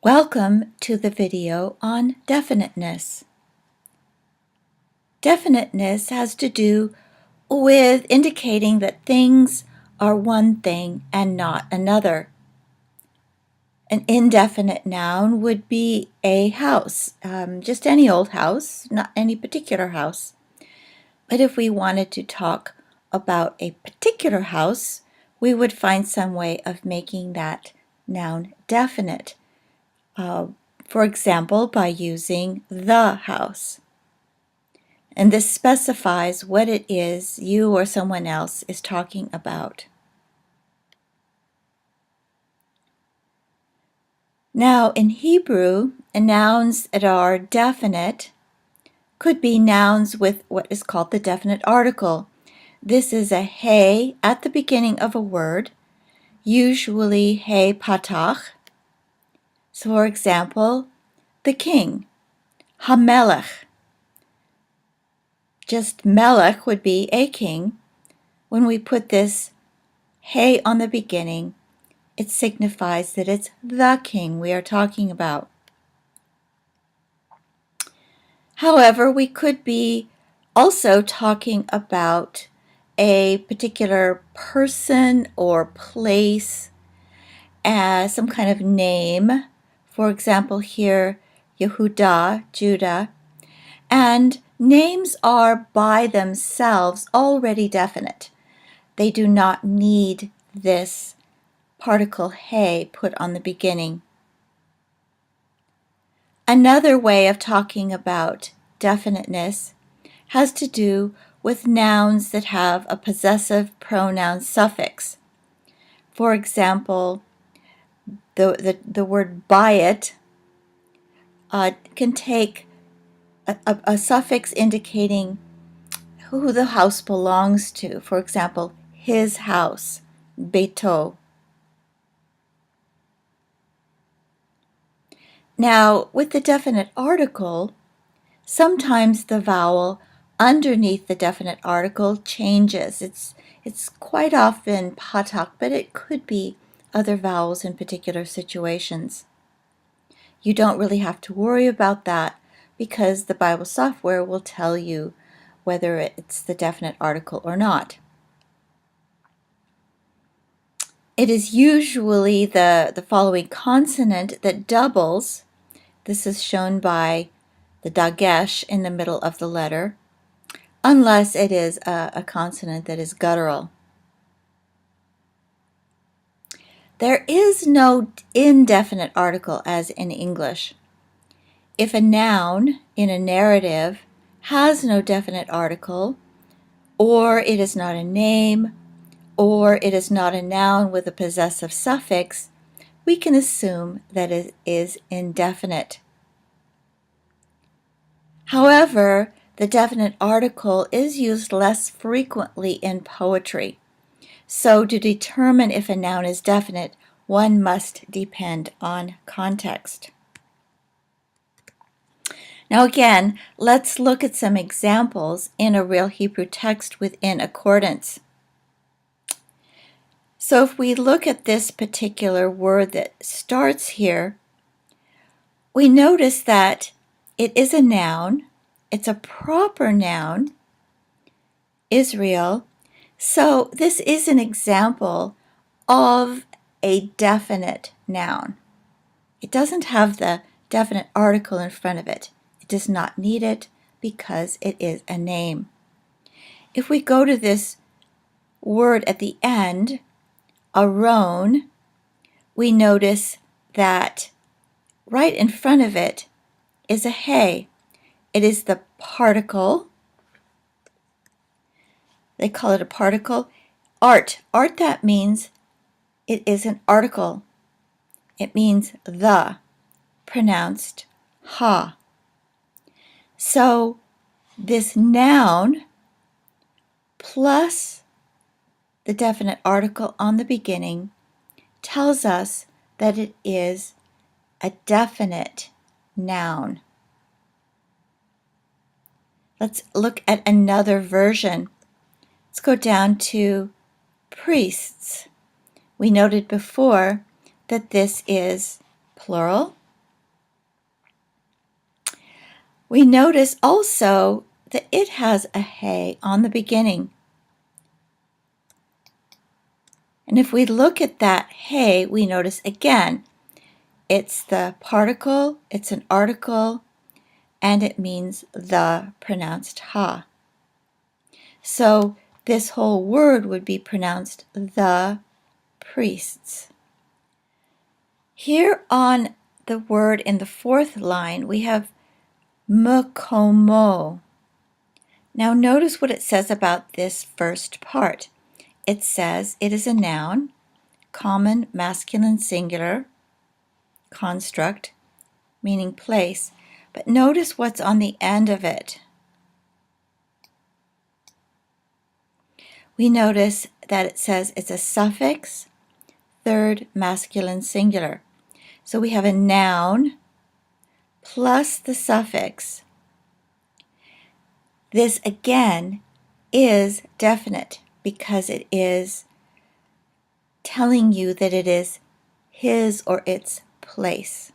Welcome to the video on definiteness. Definiteness has to do with indicating that things are one thing and not another. An indefinite noun would be a house, just any old house, not any particular house. But if we wanted to talk about a particular house, we would find some way of making that noun definite. For example, by using the house. And this specifies what it is you or someone else is talking about. Now, in Hebrew, nouns that are definite could be nouns with what is called the definite article. This is a hey at the beginning of a word, usually hey patach. So, for example, the king, hamelech. Just melech would be a king. When we put this hey on the beginning, it signifies that it's the king we are talking about. However, we could be also talking about a particular person or place as some kind of name. For example, here, Yehudah, Judah. And names are by themselves already definite. They do not need this particle hey put on the beginning. Another way of talking about definiteness has to do with nouns that have a possessive pronoun suffix. For example, the word bayit can take a suffix indicating who the house belongs to. For example, his house, beito. Now, with the definite article, sometimes the vowel underneath the definite article changes. It's quite often patak, but it could be other vowels in particular situations. You don't really have to worry about that because the Bible software will tell you whether it's the definite article or not. It is usually the following consonant that doubles. This is shown by the dagesh in the middle of the letter, unless it is a consonant that is guttural. There is no indefinite article as in English. If a noun in a narrative has no definite article, or it is not a name, or it is not a noun with a possessive suffix, we can assume that it is indefinite. However, the definite article is used less frequently in poetry. So to determine if a noun is definite, one must depend on context. Now again, let's look at some examples in a real Hebrew text within accordance. So if we look at this particular word that starts here, we notice that it is a noun. It's a proper noun, Israel. So this is an example of a definite noun. It doesn't have the definite article in front of it. It does not need it because it is a name. If we go to this word at the end, aron, we notice that right in front of it is a hey. It is the particle. They call it a particle. Art, that means it is an article. It means the, pronounced ha. So this noun plus the definite article on the beginning tells us that it is a definite noun. Let's look at another version. Let's go down to priests. We noted before that this is plural, We notice also that it has a hey on the beginning. And if we look at that hey, we notice again, it's the particle, it's an article, and it means the pronounced ha. So this whole word would be pronounced the priests. Here on the word in the fourth line, we have mkomo. Now notice what it says about this first part. It says it is a noun, common masculine singular, construct, meaning place. But notice what's on the end of it. We notice that it says it's a suffix, third masculine singular. So we have a noun plus the suffix. This again is definite because it is telling you that it is his or its place.